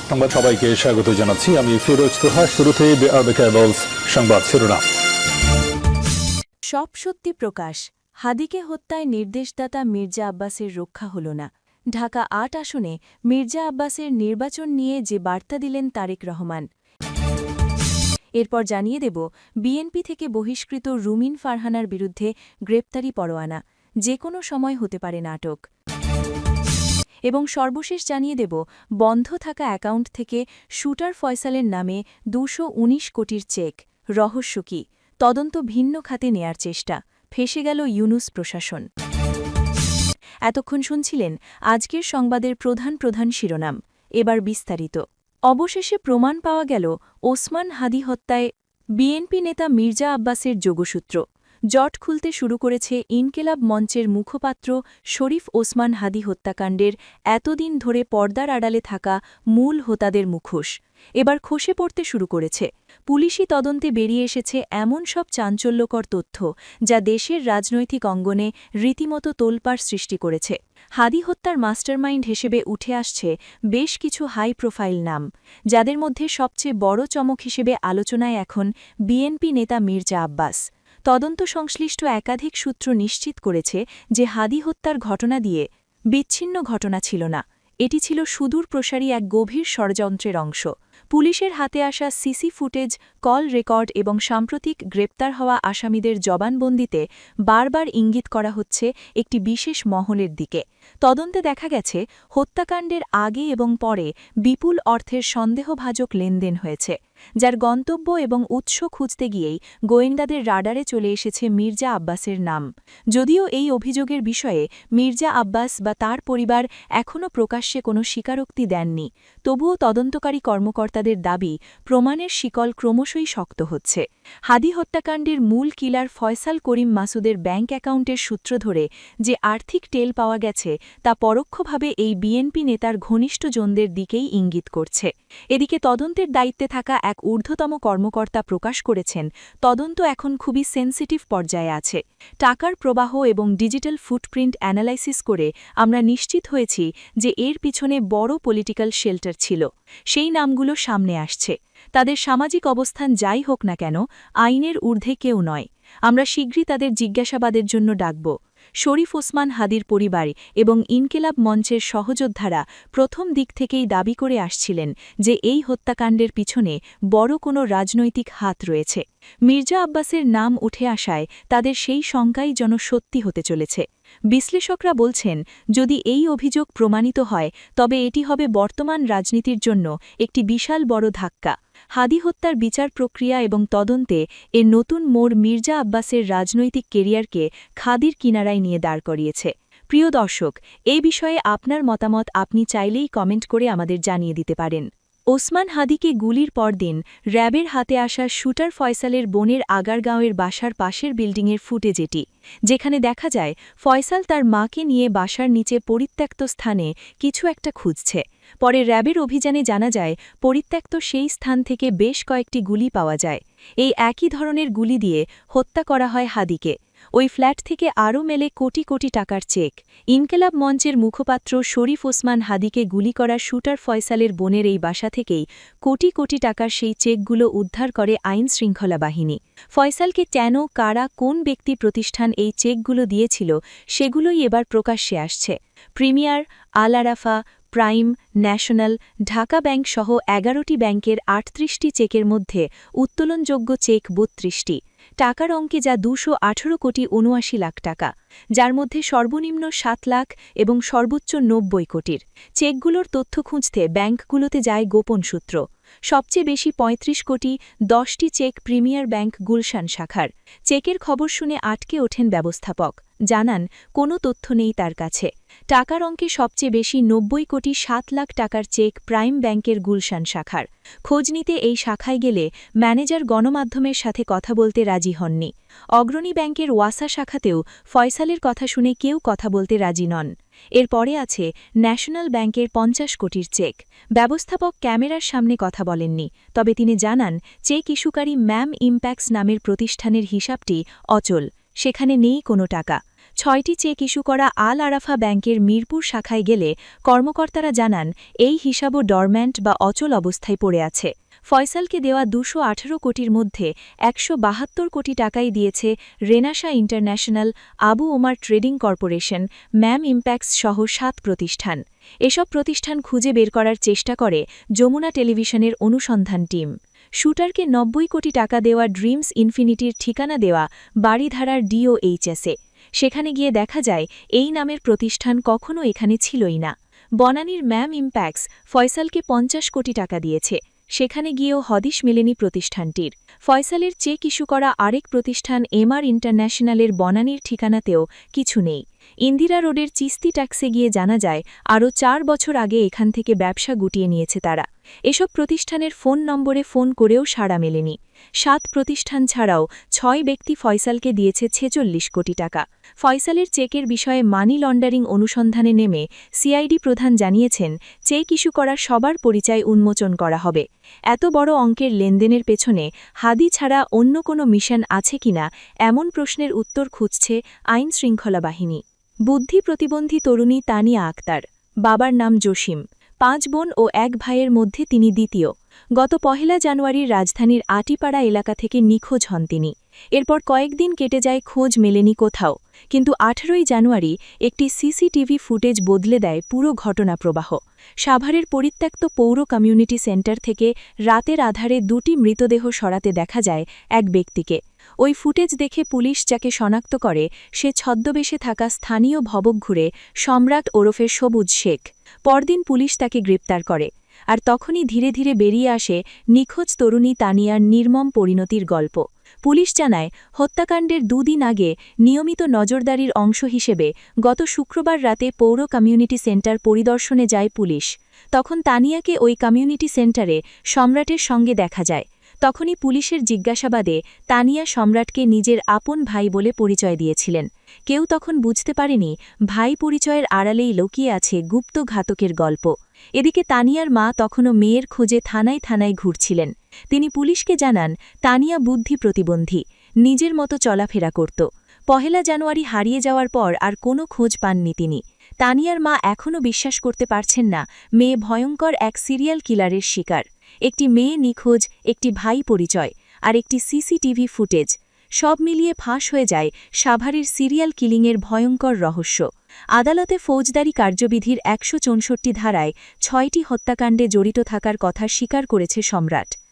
সংবাদ সবাইকে স্বাগত জানাচ্ছি। আমি ফিরোজ তোহা। শুরুতেই আরবে কেবলস সংবাদ শিরোনাম। সব সত্যি প্রকাশ, হাদিকে হত্যায় নির্দেশদাতা মির্জা আব্বাসের রক্ষা হল না। ঢাকা ৮ আসনে মির্জা আব্বাসের নির্বাচন নিয়ে যে বার্তা দিলেন তারেক রহমান। এরপর জানিয়ে দেব বিএনপি থেকে বহিষ্কৃত রুমিন ফারহানার বিরুদ্ধে গ্রেপ্তারি পরোয়ানা, যে কোনো সময় হতে পারে নাটক। এবং সর্বশেষ জানিয়ে দেব বন্ধ থাকা অ্যাকাউন্ট থেকে শুটার ফয়সালের নামে ২১৯ কোটির চেক, রহস্য কী, তদন্ত ভিন্ন খাতে নেয়ার চেষ্টা, ফেঁসে গেল ইউনূস প্রশাসন। এতক্ষণ শুনছিলেন আজকের সংবাদের প্রধান প্রধান শিরোনাম। এবার বিস্তারিত। অবশেষে প্রমাণ পাওয়া গেল ওসমান হাদি হত্যায় বিএনপি নেতা মির্জা আব্বাসের যোগসূত্র। জট খুলতে শুরু করেছে ইনকেলাব মঞ্চের মুখপাত্র শরীফ ওসমান হাদি হত্যাকাণ্ডের এতদিন ধরে পর্দার আড়ালে থাকা মূল হোতাদের মুখোশ। এবার খসে পড়তে শুরু করেছে। পুলিশি তদন্তে বেরিয়ে এসেছে এমন সব চাঞ্চল্যকর তথ্য যা দেশের রাজনৈতিক অঙ্গনে রীতিমতো তোলপাড় সৃষ্টি করেছে। হাদি হত্যার মাস্টারমাইন্ড হিসেবে উঠে আসছে বেশ কিছু হাই প্রোফাইল নাম, যাদের মধ্যে সবচেয়ে বড় চমক হিসেবে আলোচনায় এখন বিএনপি নেতা মির্জা আব্বাস। তদন্ত সংশ্লিষ্ট একাধিক সূত্র নিশ্চিত করেছে যে হাদি হত্যার ঘটনা দিয়ে বিচ্ছিন্ন ঘটনা ছিল না, এটি ছিল সুদূর প্রসারী এক গভীর ষড়যন্ত্রের অংশ। পুলিশের হাতে আসা সিসি ফুটেজ, কল রেকর্ড এবং সাম্প্রতিক গ্রেপ্তার হওয়া আসামিদের জবানবন্দিতে বারবার ইঙ্গিত করা হচ্ছে একটি বিশেষ মহলের দিকে। তদন্তে দেখা গেছে হত্যাকাণ্ডের আগে এবং পরে বিপুল অর্থের সন্দেহভাজক লেনদেন হয়েছে, যার গন্তব্য এবং উৎস খুঁজতে গিয়েই গোয়েন্দাদের রাডারে চলে এসেছে মির্জা আব্বাসের নাম। যদিও এই অভিযোগের বিষয়ে মির্জা আব্বাস বা তার পরিবার এখনও প্রকাশ্যে কোনো স্বীকারোক্তি দেননি, তবুও তদন্তকারী কর্মকর্তাদের দাবি প্রমাণের শিকল ক্রমশই শক্ত হচ্ছে। হাদি হত্যাকাণ্ডের মূল কিলার ফয়সাল করিম মাসুদের ব্যাংক অ্যাকাউন্টের সূত্র ধরে যে আর্থিক টেল পাওয়া গেছে তা পরোক্ষভাবে এই বিএনপি নেতার ঘনিষ্ঠজনদের দিকেই ইঙ্গিত করছে। এদিকে তদন্তের দায়িত্বে থাকা এক ঊর্ধ্বতম কর্মকর্তা প্রকাশ করেছেন, তদন্ত এখন খুবই সেন্সিটিভ পর্যায়ে আছে। টাকার প্রবাহ এবং ডিজিটাল ফুটপ্রিন্ট অ্যানালাইসিস করে আমরা নিশ্চিত হয়েছি যে এর পিছনে বড় পলিটিক্যাল শেল্টার ছিল। সেই নামগুলো সামনে আসছে। তাদের সামাজিক অবস্থান যাই হোক না কেন, আইনের ঊর্ধ্বে কেউ নয়। আমরা শীঘ্রই তাদের জিজ্ঞাসাবাদের জন্য ডাকব। শরীফ ওসমান হাদির পরিবার এবং ইনকেলাব মঞ্চের সহযোদ্ধারা প্রথম দিক থেকেই দাবি করে আসছিলেন যে এই হত্যাকাণ্ডের পিছনে বড় কোনো রাজনৈতিক হাত রয়েছে। মির্জা আব্বাসের নাম উঠে আসায় তাদের সেই শঙ্কাই যেন সত্যি হতে চলেছে। বিশ্লেষকরা বলছেন, যদি এই অভিযোগ প্রমাণিত হয় তবে এটি হবে বর্তমান রাজনীতির জন্য একটি বিশাল বড় ধাক্কা। হাদি হত্যার বিচার প্রক্রিয়া এবং তদন্তে এর নতুন মোড় মির্জা আব্বাসের রাজনৈতিক কেরিয়ারকে খাদির কিনারায় নিয়ে দাঁড় করিয়েছে। প্রিয় দর্শক, এই বিষয়ে আপনার মতামত আপনি চাইলেই কমেন্ট করে আমাদের জানিয়ে দিতে পারেন। ওসমান হাদিকে গুলির পরদিন র্যাবের হাতে আসা শুটার ফয়সালের বোনের আগারগাঁওয়ের বাসার পাশের বিল্ডিংয়ের ফুটেজ এটি, যেখানে দেখা যায় ফয়সাল তার মাকে নিয়ে বাসার নিচে পরিত্যক্ত স্থানে কিছু একটা খুঁজছে। পরে র্যাবের অভিযানে জানা যায় পরিত্যক্ত সেই স্থান থেকে বেশ কয়েকটি গুলি পাওয়া যায়। এই একই ধরনের গুলি দিয়ে হত্যা করা হয় হাদিকে। ওই ফ্ল্যাট থেকে আরও মেলে কোটি কোটি টাকার চেক। ইনকেলাব মঞ্চের মুখপাত্র শরীফ ওসমান হাদিকে গুলি করা শুটার ফয়সালের বোনের এই বাসা থেকেই কোটি কোটি টাকার সেই চেকগুলো উদ্ধার করে আইন শৃঙ্খলা বাহিনী। ফয়সালকে কেন, কারা, কোন ব্যক্তি প্রতিষ্ঠান এই চেকগুলো দিয়েছিল সেগুলোই এবার প্রকাশ্যে আসছে। Premier, Al Arafah, prime, national, Dhaka bank সহ ১১টি ব্যাংকের ৩৮টি চেকের মধ্যে উত্তোলনযোগ্য চেক ৩২টি। টাকার অঙ্কে যা ২১৮ কোটি ৭৯ লাখ টাকা, যার মধ্যে সর্বনিম্ন ৭ লাখ এবং সর্বোচ্চ ৯০ কোটির। চেকগুলোর তথ্য খুঁজতে ব্যাংকগুলোতে যায় গোপন সূত্র। সবচেয়ে বেশি ৩৫ কোটি ১০টি চেক প্রিমিয়ার ব্যাংক গুলশান শাখার। চেকের খবর শুনে আটকে ওঠেন ব্যবস্থাপক, জানান কোনো তথ্য নেই তার কাছে। টাকার অঙ্কে সবচেয়ে বেশি ৯০ কোটি ৭ লাখ টাকার চেক প্রাইম ব্যাংকের গুলশান শাখার। খোঁজ নিতে এই শাখায় গেলে ম্যানেজার গণমাধ্যমের সাথে কথা বলতে রাজি হননি। অগ্রণী ব্যাংকের ওয়াসা শাখাতেও ফয়সালের কথা শুনে কেউ কথা বলতে রাজি নন। এরপরে আছে ন্যাশনাল ব্যাংকের ৫০ কোটির চেক। ব্যবস্থাপক ক্যামেরার সামনে কথা বলেননি, তবে তিনি জানান চেক ইস্যুকারী ম্যাম ইম্প্যাক্টস নামের প্রতিষ্ঠানের হিসাবটি অচল, সেখানে নেই কোনো টাকা। 6টি চেক ইস্যু করা আল আরাফা ব্যাংকের মিরপুর শাখায় গেলে কর্মকর্তারা জানান এই হিসাবও ডরম্যান্ট বা অচল অবস্থায় পড়ে আছে। ফয়সালকে দেওয়া 218 কোটির মধ্যে 172 কোটি টাকাই দিয়েছে রেনাশা ইন্টারন্যাশনাল, আবু ওমার ট্রেডিং কর্পোরেশন, ম্যাম ইম্প্যাক্টস সহ 7 প্রতিষ্ঠান। এসব প্রতিষ্ঠান খুঁজে বের করার চেষ্টা করে যমুনা টেলিভিশনের অনুসন্ধান টিম। শুটারকে 90 কোটি টাকা দেওয়া ড্রিমস ইনফিনিটির ঠিকানা দেওয়া বাড়িধারার ডিওএইচএসে। সেখানে গিয়ে দেখা যায় এই নামের প্রতিষ্ঠান কখনো এখানে ছিলই না। বনানীর ম্যাম ইম্প্যাক্টস ফয়সালকে 50 কোটি টাকা দিয়েছে, সেখানে গিয়েও হদিশ মেলেনি প্রতিষ্ঠানটির। ফয়সালের চেক ইস্যু করা আরেক প্রতিষ্ঠান এমআর ইন্টারন্যাশনালের বনানীর ঠিকানাতেও কিছু নেই। ইন্দিরা রোডের চিস্তি ট্যাক্সে গিয়ে জানা যায় আরও 4 বছর আগে এখান থেকে ব্যবসা গুটিয়ে নিয়েছে তারা। এসব প্রতিষ্ঠানের ফোন নম্বরে ফোন করেও সাড়া মেলেনি। 7 প্রতিষ্ঠান ছাড়াও 6 ব্যক্তি ফয়সালকে দিয়েছে 46 কোটি টাকা। ফয়সালের চেকের বিষয়ে মানি লন্ডারিং অনুসন্ধানে নেমে সিআইডি প্রধান জানিয়েছেন, চেক ইস্যু করা সবার পরিচয় উন্মোচন করা হবে। এত বড় অঙ্কের লেনদেনের পেছনে হাদি ছাড়া অন্য কোনো মিশন আছে কিনা এমন প্রশ্নের উত্তর খুঁজছে আইন শৃঙ্খলা বাহিনী। বুদ্ধি প্রতিবন্ধী তরুণী তানিয়া আক্তার, বাবার নাম জসিম, 5 বোন ও 1 ভাইয়ের মধ্যে তিনি দ্বিতীয়। গত 1 জানুয়ারির রাজধানীর আটিপাড়া এলাকা থেকে নিখোঁজ হন তিনি। এরপর কয়েকদিন কেটে যায়, খোঁজ মেলেনি কোথাও। কিন্তু 18 জানুয়ারি একটি সিসিটিভি ফুটেজ বদলে দেয় পুরো ঘটনা প্রবাহ। সাভারের পরিত্যক্ত পৌর কমিউনিটি সেন্টার থেকে রাতের আধারে 2টি মৃতদেহ সরাতে দেখা যায় এক ব্যক্তিকে। ওই ফুটেজ দেখে পুলিশ যাকে শনাক্ত করে সে ছদ্মবেশে থাকা স্থানীয় ভবঘুরে সম্রাট ওরফে সবুজ শেখ। পরদিন পুলিশ তাকে গ্রেপ্তার করে। আর তখনই ধীরে ধীরে বেরিয়ে আসে নিখোঁজ তরুণী তানিয়ার নির্মম পরিণতির গল্প। পুলিশ জানায়, হত্যাকাণ্ডের 2 দিন আগে নিয়মিত নজরদারির অংশ হিসেবে গত শুক্রবার রাতে পৌর কমিউনিটি সেন্টার পরিদর্শনে যায় পুলিশ। তখন তানিয়াকে ওই কমিউনিটি সেন্টারে সম্রাটের সঙ্গে দেখা যায়। তখনই পুলিশের জিজ্ঞাসাবাদে তানিয়া সম্রাটকে নিজের আপন ভাই বলে পরিচয় দিয়েছিলেন। কেউ তখন বুঝতে পারেনি ভাই পরিচয়ের আড়ালেই লুকিয়ে আছে গুপ্ত ঘাতকের গল্প। এদিকে তানিয়ার মা তখনও মেয়ের খোঁজে থানায় থানায় ঘুরছিলেন। তিনি পুলিশকে জানান, তানিয়া বুদ্ধি প্রতিবন্ধী, নিজের মতো চলাফেরা করত। 1 জানুয়ারি হারিয়ে যাওয়ার পর আর কোনো খোঁজ পাননি তিনি। তানিয়ার মা এখনও বিশ্বাস করতে পারছেন না মেয়ে ভয়ঙ্কর এক সিরিয়াল কিলারের শিকার। একটি মেয়ে নিখোঁজ, একটি ভাই পরিচয়, আর একটি সিসিটিভি ফুটেজ, সব মিলিয়ে ফাঁস হয়ে যায় সাভারের সিরিয়াল কিলিংয়ের ভয়ঙ্কর রহস্য। আদালতে ফৌজদারি কার্যবিধির 164 ধারায় 6টি হত্যাকাণ্ডে জড়িত থাকার কথা স্বীকার করেছে সম্রাট।